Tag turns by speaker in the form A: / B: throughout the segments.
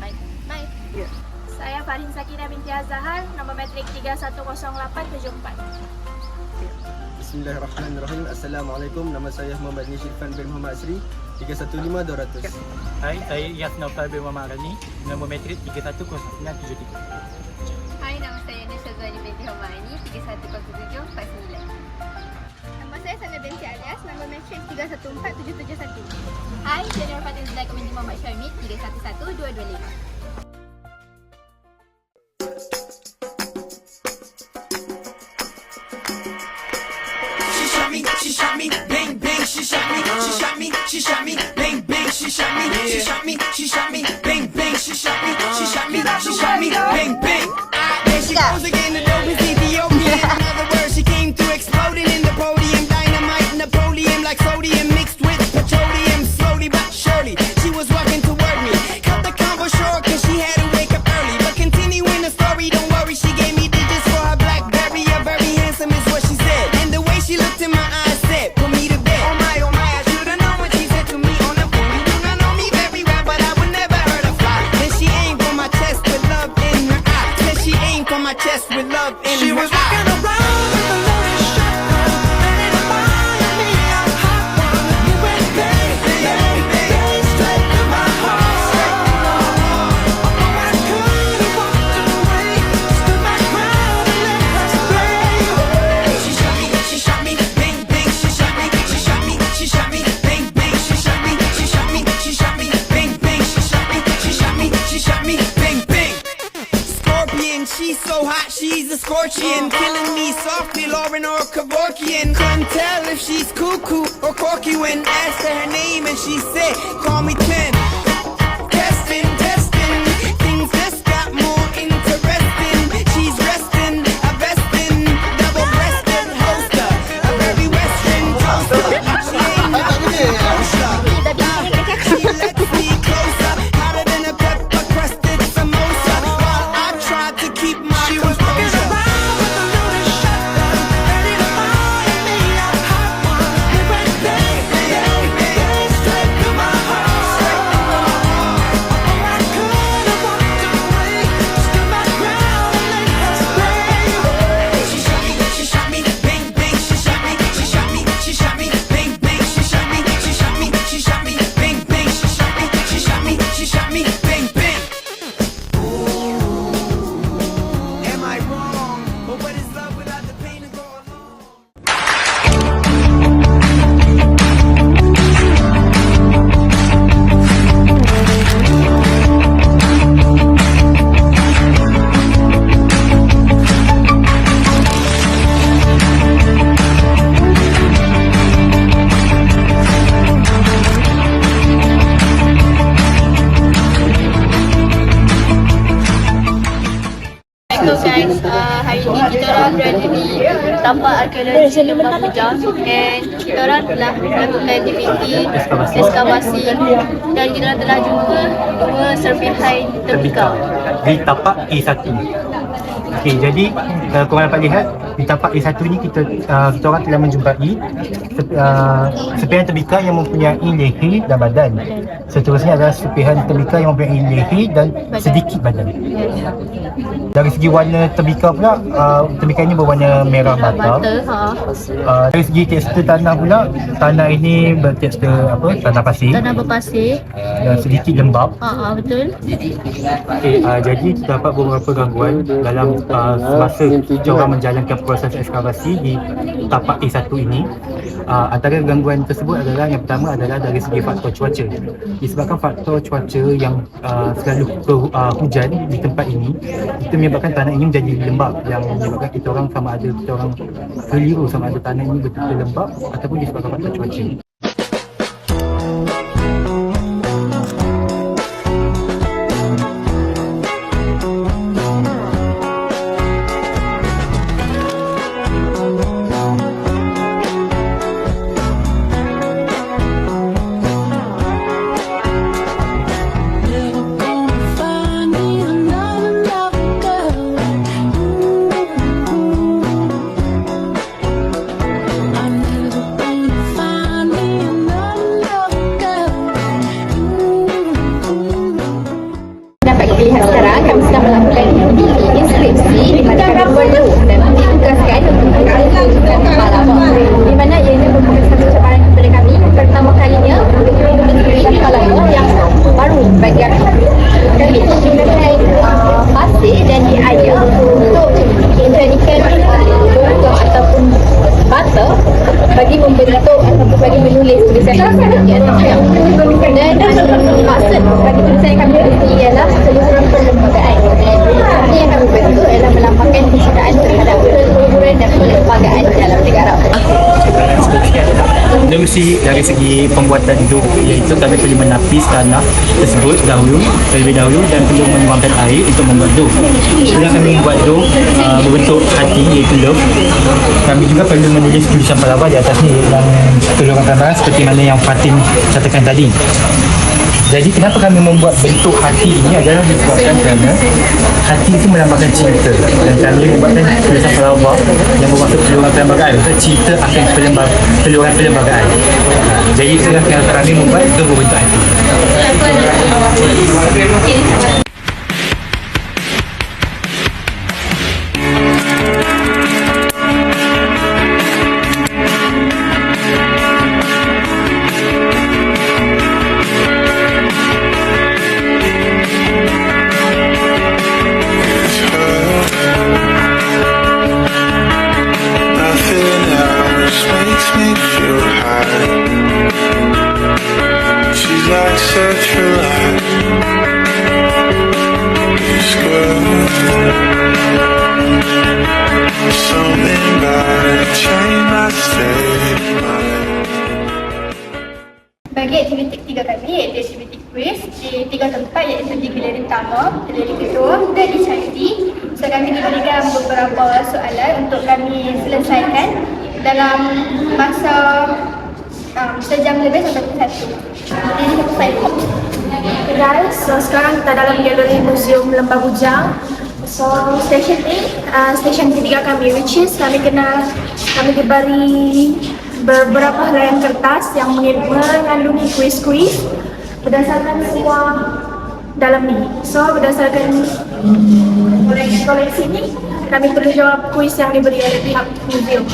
A: Baik. Baik.
B: Ya.
A: Saya Farin Sakinah binti Azhar, nombor matrik 310874.
C: Bismillahirrahmanirrahim. Assalamualaikum. Nama saya Muhammad Nishirfan bin Muhammad Asri, 315200.
D: Hai, saya Iyas Naufal bin Muhammad Rani, nombor matrik 310973.
E: Hai, nama saya Nisha Zuhani binti Homaini, 310749.
F: Nama saya Sana binti Alias, nombor matrik 314771.
E: Hai, saya Nur Fatin Zulaika binti Muhammad Syamid, 311225.
G: She shot me, bang bang. She shot me, she shot me, she shot me, bang bang. She shot me, she shot me, she shot me, bang bang. She shot me, she shot me, she shot me, bang bang. There she goes again, the dope is Ethiopian. In other words, she came through exploding in the podium, dynamite, Napoleon like sodium mixed with petroleum. Slowly but surely, she was walking toward me. Cut the convo short 'cause she had to wake up early. But continuing the story, don't worry, she gave me digits for her BlackBerry. A very handsome is what she said, and the way she looked in my eyes said, put me to bed. Oh my, I should've known what she said to me on the phone. You do not know me very well, but I would never hurt a fly. Then she aimed for my chest with love in her eye. Then she aimed for my chest with love in her eye. She was walking around with a loaded shotgun, ready to fire me a hot one. You went bang, bang, bang, straight to my heart. Oh, I could've walked away, stood my ground and let her spray. She shot me, bang bang. She shot me, she shot me, she shot me, bang bang. She shot me, she shot me, she shot me, bang bang. She shot me, she shot me, she shot me, bang bang. Scorpion, she's so hot, she's a scorpion, killing me softly, Lauren or Kevorkian. Couldn't tell if she's cuckoo or corky when asked her name and she said, call me 10. Testing, testing, things just got more interesting. She's resting, a vesting, double-breasted holster, a very western toaster. She ain't nothing kosher. She lets me closer, hotter than a pepper-crusted samosa. While I tried to keep my composure. She shot me, bang bang. She shot me, she shot me, she shot me, bang bang. She shot me, she shot me, she shot me, bang bang. She shot me, she shot me, she shot me, bang bang. Am I wrong? But what is love without the pain to go along?
E: Assalamualaikum guys, hari ini kita orang berada di tapak arkeologi Lembah Pejam dan kita orang telah melakukan aktiviti ekskavasi dan kita orang telah jumpa dua serpihan tembikar
D: Di tapak A1. Okey, jadi korang dapat lihat di tapak A1 ni kita orang telah menjumpai serpihan tembikar yang mempunyai leher dan badan. Seterusnya adalah serpihan tembikar yang mempunyai leher dan sedikit badan. Dari segi warna tembikar pula, tembikar ini berwarna merah bata. Dari segi tekstur tanah pula, tanah ini bertekstur tanah pasir.
E: Tanah berpasir.
D: Dan sedikit lembap.
E: Betul.
D: Okay, jadi terdapat beberapa gangguan dalam semasa kita orang menjalankan proses ekskavasi di tapak A1 ini. Antara gangguan tersebut adalah yang pertama adalah dari segi faktor cuaca. Disebabkan faktor cuaca yang selalu hujan di tempat ini, itu menyebabkan tanah ini menjadi lembap, yang menyebabkan kita orang keliru sama ada tanah ini betul-betul lembap ataupun disebabkan faktor cuaca.
G: I'm never gonna find me
E: boleh lihat sekarang kami sedang melakukan inskripsi di mana kami perlu dan ditugaskan untuk mengangkat pahlawan, di mana ianya merupakan satu cabaran kepada kami pertama kalinya menuliskan pahlawan yang baru bagi kami menggunakan pasir dan air untuk menjadikan logo ataupun bata bagi membentuk ataupun bagi menulis tulisan kami dan maksud bagi tulisan yang kami tulis ialah seluruh perlembagaan dan yang kami bentuk ialah melambangkan kecintaan terhadap keluhuran dan perlembagaan dalam negara.
D: Dia mesti dari segi pembuatan dom, iaitu kami perlu menapis tanah tersebut terlebih dahulu dan perlu menuangkan air untuk membuat dom. Setelah kami membuat dom berbentuk hati iaitu love, kami juga perlu menulis tulisan pahlawan di atasnya yang keluaran gambaran seperti mana yang Fatin katakan tadi. Jadi kenapa kami membuat bentuk hati ini adalah disebabkan kerana hati itu melambangkan cinta dan kami membuatkan tulisan pahlawan yang bermaksud peluang perlembagaan, cinta akan peluang perlembagaan. Jadi itulah kenapa kami membuat itu berbentuk hati.
B: Nothing else makes me feel high. She's like such a light. It's good. Something about it changed my state of mind.
F: Bagi aktiviti ketiga kami, iaitu aktiviti quiz di 3 tempat, iaitu di galeri utama, galeri kedua dan di charity. So kami diberikan beberapa soalan untuk kami selesaikan dalam masa sejam lebih sampai pukul 1. Jadi sampai
A: Okay guys, so sekarang kita dalam galeri Museum Lembah Bujang. So station A, station ketiga kami, which is kami diberi beberapa helaian kertas yang mengandungi kuis-kuis berdasarkan semua dalam ni. So berdasarkan koleksi ini, kami perlu jawab kuis yang diberi oleh pihak museum.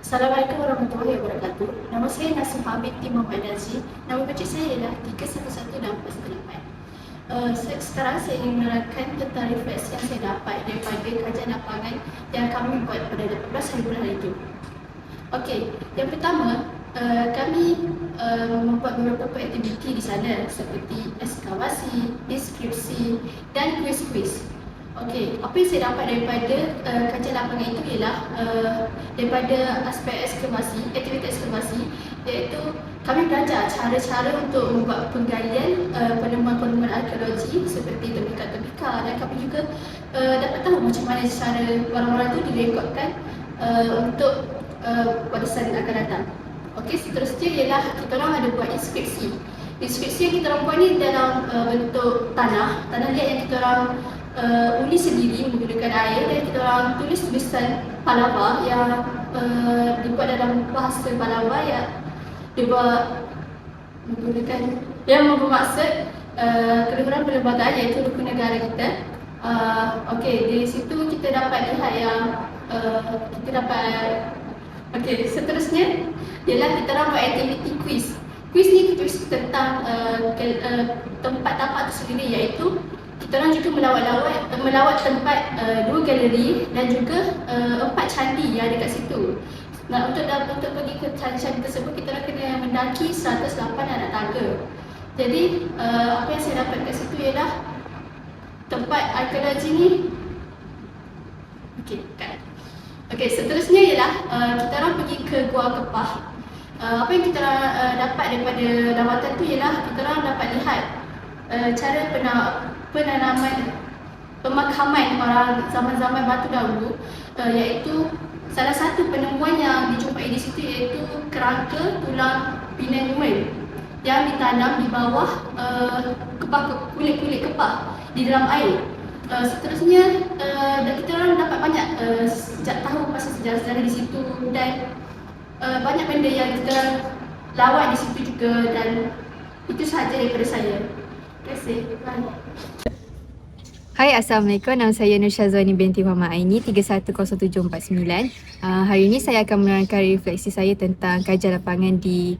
A: Assalamualaikum warahmatullahi wabarakatuh. Nama saya Nasuha binti Muhammad Nazri. Nama kecil saya ialah 31168. Sekarang saya ingin menerangkan tentang refleksi yang saya dapat daripada kajian lapangan yang kami buat pada 18 hari bulan itu. Okey, yang pertama, kami membuat beberapa aktiviti di sana seperti ekskavasi, inskripsi dan kuis-kuis. Okey, apa yang saya dapat daripada kajian lapangan itu ialah daripada aspek ekskavasi, aktiviti ekskavasi, iaitu kami belajar cara-cara untuk membuat penggalian penemuan-penemuan arkeologi seperti tembikar-tembikar, dan kami juga dapat tahu macam mana cara barang-barang itu direkodkan untuk warisan akan datang. Okey, seterusnya ialah kita orang ada buat inskripsi. Inskripsi yang kita orang buat ni dalam bentuk tanah liat yang kita orang ulis sendiri menggunakan air, dan kita orang tulis tulisan Pallava yang dibuat dalam bahasa Pallava yang dibuat menggunakan yang bermaksud keluhuran perlembagaan iaitu rukun negara kita. Okey, di situ kita dapat lihat yang kita dapat. Okey, seterusnya ialah kita orang buat aktiviti quiz. Quiz ni kita tentang tempat tapak itu sendiri, iaitu kita orang juga melawat tempat 2 galeri dan juga 4 candi yang ada kat situ. Nah, untuk pergi ke candi tersebut, kita orang kena mendaki 108 anak tangga. Jadi apa yang saya dapat kat situ ialah tempat arkeologi ni. Okey, seterusnya ialah kita orang pergi ke Gua Kepah. Apa yang kita dapat daripada lawatan tu ialah kita orang dapat lihat cara penanaman pemakaman orang zaman-zaman batu dahulu, iaitu salah satu penemuan yang dijumpai di situ iaitu kerangka tulang pinang human yang ditanam di bawah kulit-kulit kepah di dalam air. Seterusnya kita orang dapat banyak tahu pasal sejarah-sejarah di situ, dan banyak benda yang kita lawan di situ juga, dan itu sahaja daripada saya. Terima kasih. Bye.
H: Hai, Assalamualaikum. Nama saya Nur Syazwani binti Muhammad Aini, 310749. Hari ini saya akan menerangkan refleksi saya tentang kajian lapangan di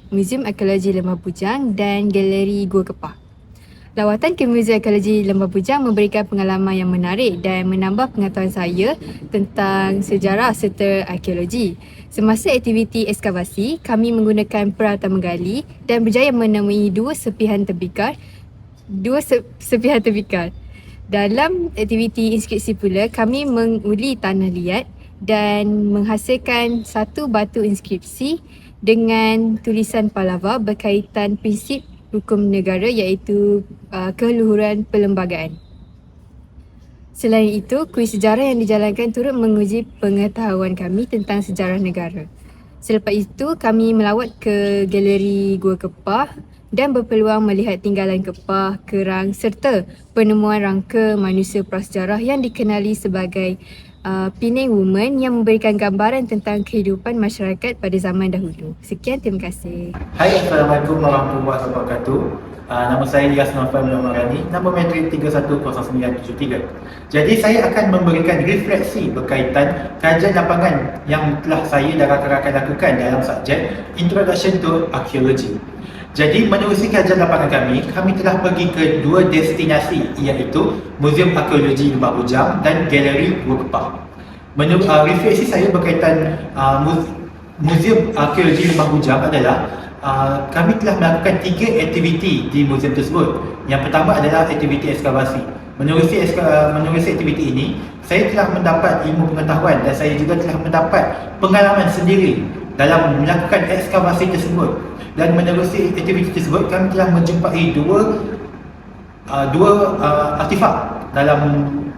H: Muzium Arkeologi Lembah Bujang dan Galeri Gua Kepah. Lawatan ke Muzium Arkeologi Lembah Bujang memberikan pengalaman yang menarik dan menambah pengetahuan saya tentang sejarah serta arkeologi. Semasa aktiviti ekskavasi, kami menggunakan peralatan menggali dan berjaya menemui dua serpihan tebikar. Dalam aktiviti inskripsi pula, kami menguli tanah liat dan menghasilkan satu batu inskripsi dengan tulisan Palava berkaitan prinsip hukum negara, iaitu keluhuran perlembagaan. Selain itu, kuis sejarah yang dijalankan turut menguji pengetahuan kami tentang sejarah negara. Selepas itu, kami melawat ke Galeri Gua Kepah dan berpeluang melihat tinggalan kepah, kerang serta penemuan rangka manusia prasejarah yang dikenali sebagai Penang Woman yang memberikan gambaran tentang kehidupan masyarakat pada zaman dahulu. Sekian, terima kasih.
D: Hai, Assalamualaikum warahmatullahi wabarakatuh. Nama saya Ilyas Nofal Nomarani, nama metrik 310973. Jadi saya akan memberikan refleksi berkaitan kajian lapangan yang telah saya dan rakan-rakan lakukan dalam subjek Introduction to Archaeology. Jadi menerusi kajian lapangan kami telah pergi ke dua destinasi, iaitu Muzium Arkeologi Lembah Bujang dan Galeri Gua Kepah. Refleksi saya berkaitan Muzium Arkeologi Lembah Bujang adalah kami telah melakukan 3 aktiviti di muzium tersebut. Yang pertama adalah aktiviti ekskavasi. Menerusi aktiviti ini, saya telah mendapat ilmu pengetahuan dan saya juga telah mendapat pengalaman sendiri dalam melakukan ekskavasi tersebut. Dan menerusi aktiviti tersebut, kami telah menjumpai dua artifak dalam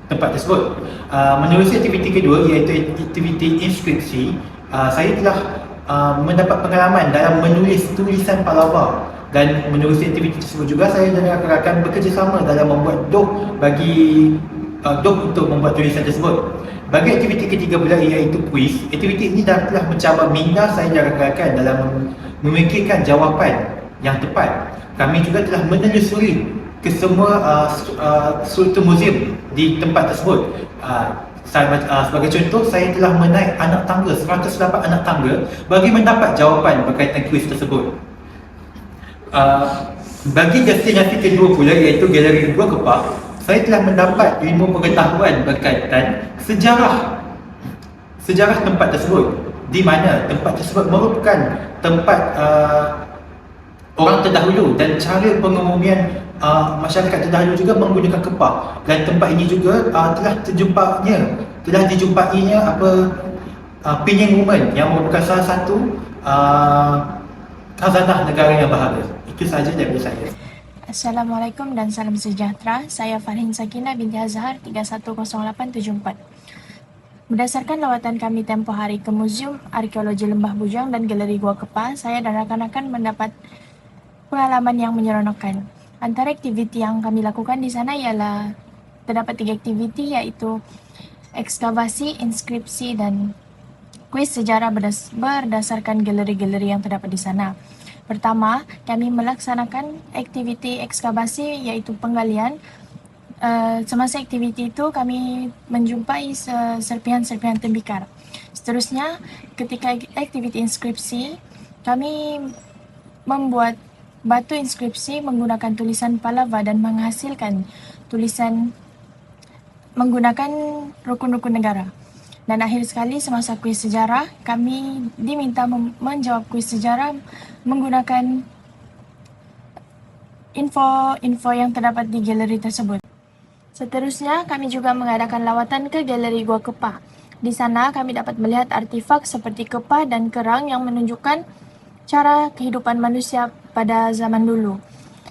D: tempat tersebut. Menerusi aktiviti kedua, iaitu aktiviti inskripsi, saya telah mendapat pengalaman dalam menulis tulisan Palava. Dan menerusi aktiviti tersebut juga, saya dan rakan-rakan bekerjasama dalam membuat doh untuk membuat tulisan tersebut. Bagi aktiviti ketiga pula, iaitu kuis, aktiviti ini telah mencabar minda saya dan rakan-rakan dalam memikirkan jawapan yang tepat. Kami juga telah menelusuri ke semua struktur muzium di tempat tersebut. Sebagai contoh, saya telah menaik anak tangga, 108 anak tangga bagi mendapat jawapan berkaitan kuis tersebut. Bagi destinasi kedua pula, iaitu Galeri Gua Kepah, saya telah mendapat ilmu pengetahuan berkaitan sejarah tempat tersebut, di mana tempat tersebut merupakan tempat orang terdahulu dan cara pengemumian masyarakat terdahulu juga menggunakan kepah. Dan tempat ini juga telah dijumpainya Penang Woman yang merupakan salah satu khazanah negara yang berharga. Itu sahaja dari saya.
I: Assalamualaikum dan salam sejahtera. Saya Farhin Sakinah binti Azhar, 310874. Berdasarkan lawatan kami tempoh hari ke Muzium Arkeologi Lembah Bujang dan Galeri Gua Kepah, saya dan rakan-rakan mendapat pengalaman yang menyeronokkan. Antara aktiviti yang kami lakukan di sana ialah terdapat 3 aktiviti, iaitu ekskavasi, inskripsi dan kuis sejarah berdasarkan galeri-galeri yang terdapat di sana. Pertama, kami melaksanakan aktiviti ekskavasi, iaitu penggalian. Semasa aktiviti itu kami menjumpai serpihan-serpihan tembikar. Seterusnya, ketika aktiviti inskripsi, kami membuat batu inskripsi menggunakan tulisan Palava dan menghasilkan tulisan menggunakan rukun-rukun negara. Dan akhir sekali, semasa kuis sejarah, kami diminta menjawab kuis sejarah menggunakan info yang terdapat di galeri tersebut. Seterusnya, kami juga mengadakan lawatan ke Galeri Gua Kepah. Di sana, kami dapat melihat artifak seperti kepah dan kerang yang menunjukkan cara kehidupan manusia pada zaman dulu.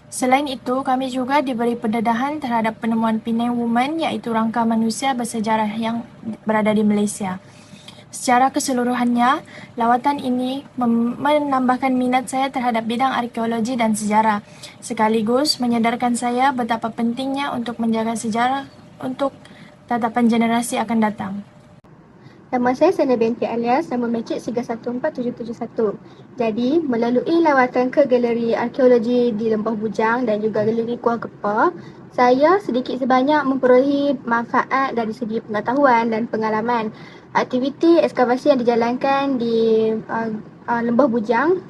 I: Selain itu, kami juga diberi pendedahan terhadap penemuan Penang Woman, iaitu rangka manusia bersejarah yang berada di Malaysia. Secara keseluruhannya, lawatan ini menambahkan minat saya terhadap bidang arkeologi dan sejarah, sekaligus menyadarkan saya betapa pentingnya untuk menjaga sejarah untuk tatapan generasi akan datang.
F: Nama saya Sana binti Alias, nama Magic 314771. Jadi, melalui lawatan ke Galeri Arkeologi di Lembah Bujang dan juga Galeri Kuah Kepa, saya sedikit sebanyak memperolehi manfaat dari segi pengetahuan dan pengalaman. Aktiviti ekskavasi yang dijalankan di Lembah Bujang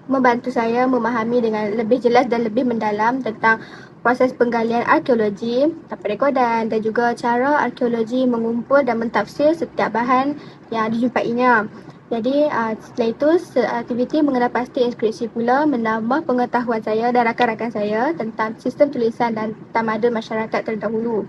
F: membantu saya memahami dengan lebih jelas dan lebih mendalam tentang proses penggalian arkeologi, taperekodan dan juga cara arkeologi mengumpul dan mentafsir setiap bahan yang dijumpainya. Jadi setelah itu aktiviti mengenal pasti inskripsi pula menambah pengetahuan saya dan rakan-rakan saya tentang sistem tulisan dan tamadun masyarakat terdahulu.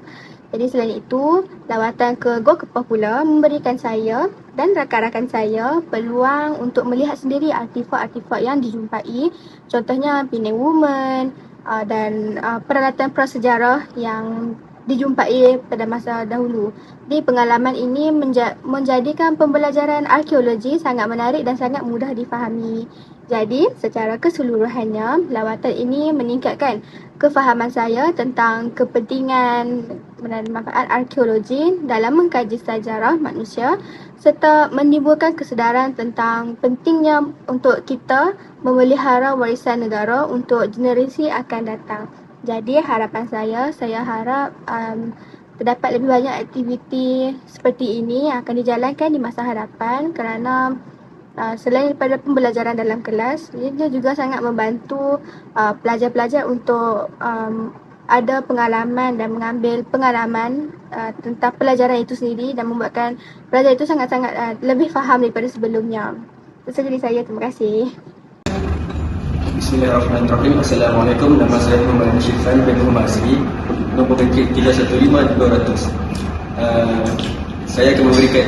F: Jadi selain itu, lawatan ke Gua Kepah pula memberikan saya dan rakan-rakan saya peluang untuk melihat sendiri artifak-artifak yang dijumpai, contohnya Penang Woman, dan peralatan prasejarah yang dijumpai pada masa dahulu. Di pengalaman ini menjadikan pembelajaran arkeologi sangat menarik dan sangat mudah difahami. Jadi, secara keseluruhannya, lawatan ini meningkatkan kefahaman saya tentang kepentingan dan manfaat arkeologi dalam mengkaji sejarah manusia serta menimbulkan kesedaran tentang pentingnya untuk kita memelihara warisan negara untuk generasi akan datang. Jadi harapan saya harap terdapat lebih banyak aktiviti seperti ini yang akan dijalankan di masa hadapan kerana selain daripada pembelajaran dalam kelas, ia juga sangat membantu pelajar-pelajar untuk ada pengalaman dan mengambil pengalaman tentang pelajaran itu sendiri dan membuatkan pelajar itu sangat-sangat lebih faham daripada sebelumnya. Itu saja dari saya. Terima kasih.
C: Bismillahirrahmanirrahim. Assalamualaikum. Nama saya Muhammad Syifan bin Muhammad Asri. Nombor kaki 315-200. Saya akan memberikan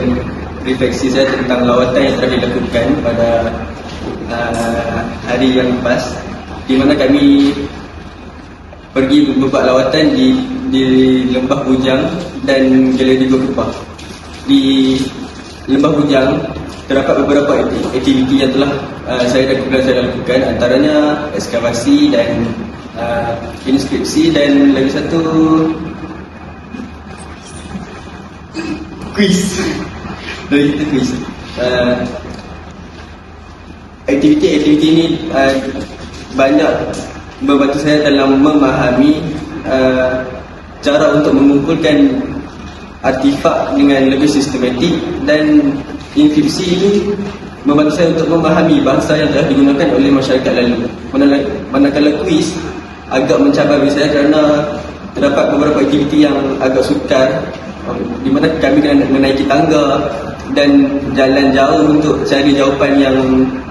C: refleksi saya tentang lawatan yang telah dilakukan pada hari yang lepas, di mana kami pergi membuat lawatan di Lembah Bujang dan Galeri Gua Kepah. Di Lembah Bujang terdapat beberapa aktiviti yang telah saya lakukan, antaranya ekskavasi dan inskripsi dan lagi satu kuis. Dari itu kuis. Aktiviti ini banyak membantu saya dalam memahami cara untuk mengumpulkan artifak dengan lebih sistematik, dan inskripsi ini membantu saya untuk memahami bahasa yang telah digunakan oleh masyarakat lalu. Manakala kuis agak mencabar bagi saya kerana terdapat beberapa aktiviti yang agak sukar, di mana kami kena menaiki tangga dan jalan jauh untuk cari jawapan yang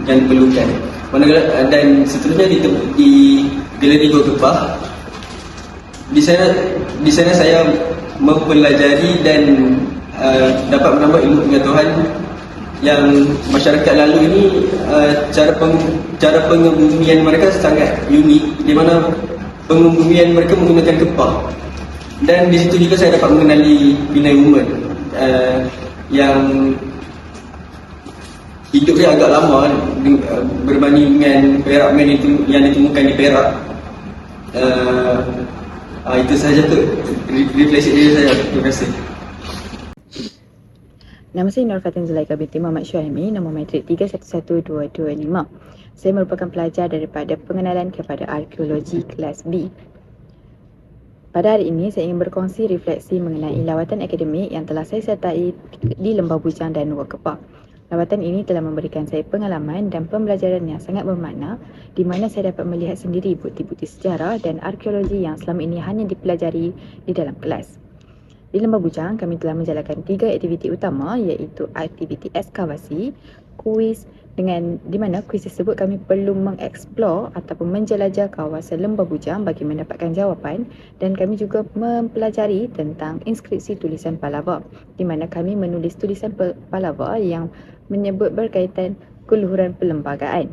C: diperlukan. Dan seterusnya di Galeri Gua Kepah, di sana saya mempelajari dan dapat menambah ilmu pengetahuan yang masyarakat lalu ini cara pengebumian mereka sangat unik, di mana pengebumian mereka menggunakan kepah. Dan di situ juga saya dapat mengenali Penang Woman yang hidup dia agak lama berbanding dengan Perak Man itu yang ditemukan di Perak. Itu sahaja tu refleksi diri saya. Terima kasih.
J: Nama saya Nur Fatin Zulaika binti Muhammad Syuaimi, nombor matrik 311225. Saya merupakan pelajar daripada pengenalan kepada arkeologi kelas B. Pada hari ini, saya ingin berkongsi refleksi mengenai lawatan akademik yang telah saya sertai di Lembah Bujang dan Gua Kepah. Lawatan ini telah memberikan saya pengalaman dan pembelajaran yang sangat bermakna, di mana saya dapat melihat sendiri bukti-bukti sejarah dan arkeologi yang selama ini hanya dipelajari di dalam kelas. Di Lembah Bujang, kami telah menjalankan 3 aktiviti utama, iaitu aktiviti ekskavasi, kuis, di mana kuis tersebut kami perlu mengeksplor ataupun menjelajah kawasan Lembah Bujang bagi mendapatkan jawapan, dan kami juga mempelajari tentang inskripsi tulisan Palava, di mana kami menulis tulisan Palava yang menyebut berkaitan keluhuran perlembagaan.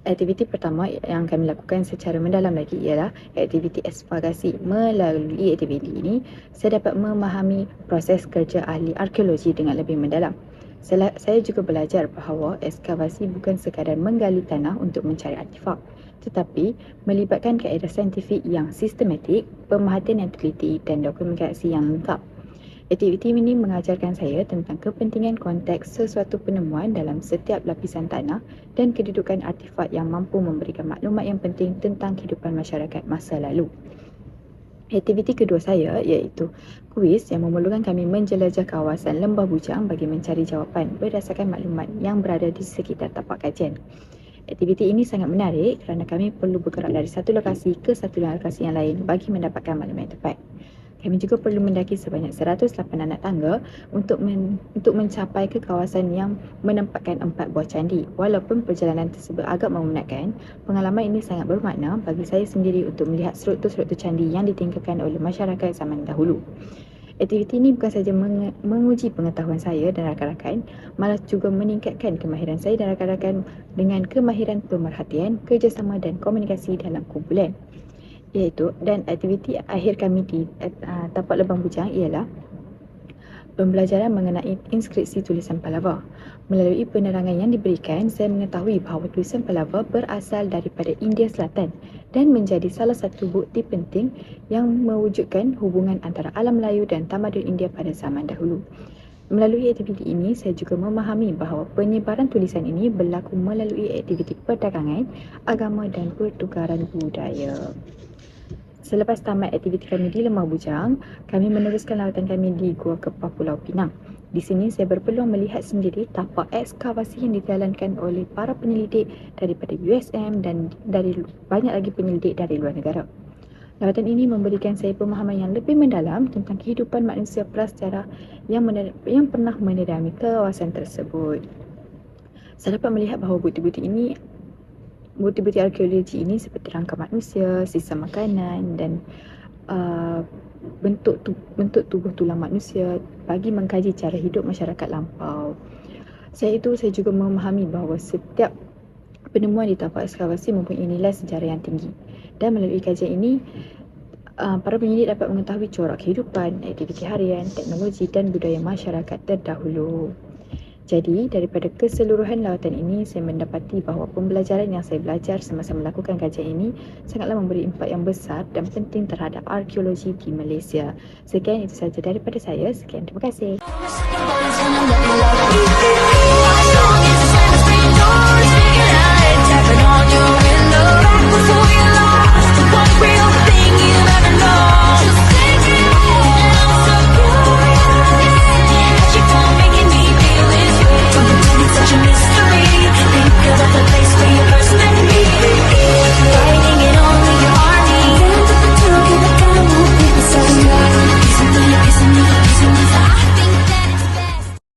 J: Aktiviti pertama yang kami lakukan secara mendalam lagi ialah aktiviti ekskavasi. Melalui aktiviti ini, saya dapat memahami proses kerja ahli arkeologi dengan lebih mendalam. Saya juga belajar bahawa ekskavasi bukan sekadar menggali tanah untuk mencari artifak, tetapi melibatkan kaedah saintifik yang sistematik, pemerhatian yang teliti dan dokumentasi yang lengkap. Aktiviti ini mengajarkan saya tentang kepentingan konteks sesuatu penemuan dalam setiap lapisan tanah dan kedudukan artifak yang mampu memberikan maklumat yang penting tentang kehidupan masyarakat masa lalu. Aktiviti kedua saya iaitu kuis yang memerlukan kami menjelajah kawasan Lembah Bujang bagi mencari jawapan berdasarkan maklumat yang berada di sekitar tapak kajian. Aktiviti ini sangat menarik kerana kami perlu bergerak dari satu lokasi ke satu lokasi yang lain bagi mendapatkan maklumat yang tepat. Kami juga perlu mendaki sebanyak 108 anak tangga untuk mencapai ke kawasan yang menempatkan 4 buah candi. Walaupun perjalanan tersebut agak memenatkan, pengalaman ini sangat bermakna bagi saya sendiri untuk melihat struktur-struktur candi yang ditinggalkan oleh masyarakat zaman dahulu. Aktiviti ini bukan sahaja menguji pengetahuan saya dan rakan-rakan, malah juga meningkatkan kemahiran saya dan rakan-rakan dengan kemahiran pemerhatian, kerjasama dan komunikasi dalam kumpulan. Dan aktiviti akhir kami di tapak Lembah Bujang ialah pembelajaran mengenai inskripsi tulisan Palava. Melalui penerangan yang diberikan, saya mengetahui bahawa tulisan Palava berasal daripada India Selatan dan menjadi salah satu bukti penting yang mewujudkan hubungan antara alam Melayu dan tamadun India pada zaman dahulu. Melalui aktiviti ini, saya juga memahami bahawa penyebaran tulisan ini berlaku melalui aktiviti perdagangan, agama dan pertukaran budaya. Selepas tamat aktiviti kami di Lembah Bujang, kami meneruskan lawatan kami di Gua Kepah Pulau Pinang. Di sini saya berpeluang melihat sendiri tapak ekskavasi yang dijalankan oleh para penyelidik daripada USM dan dari banyak lagi penyelidik dari luar negara. Lawatan ini memberikan saya pemahaman yang lebih mendalam tentang kehidupan manusia prasejarah yang pernah menedami kawasan tersebut. Saya dapat melihat bahawa bukti-bukti arkeologi ini seperti rangka manusia, sisa makanan dan bentuk tubuh tulang manusia bagi mengkaji cara hidup masyarakat lampau. Saya juga memahami bahawa setiap penemuan di tapak ekskavasi mempunyai nilai sejarah yang tinggi, dan melalui kajian ini para penyelidik dapat mengetahui corak kehidupan, aktiviti harian, teknologi dan budaya masyarakat terdahulu. Jadi, daripada keseluruhan lawatan ini, saya mendapati bahawa pembelajaran yang saya belajar semasa melakukan kajian ini sangatlah memberi impak yang besar dan penting terhadap arkeologi di Malaysia. Sekian itu sahaja daripada saya. Sekian, terima kasih.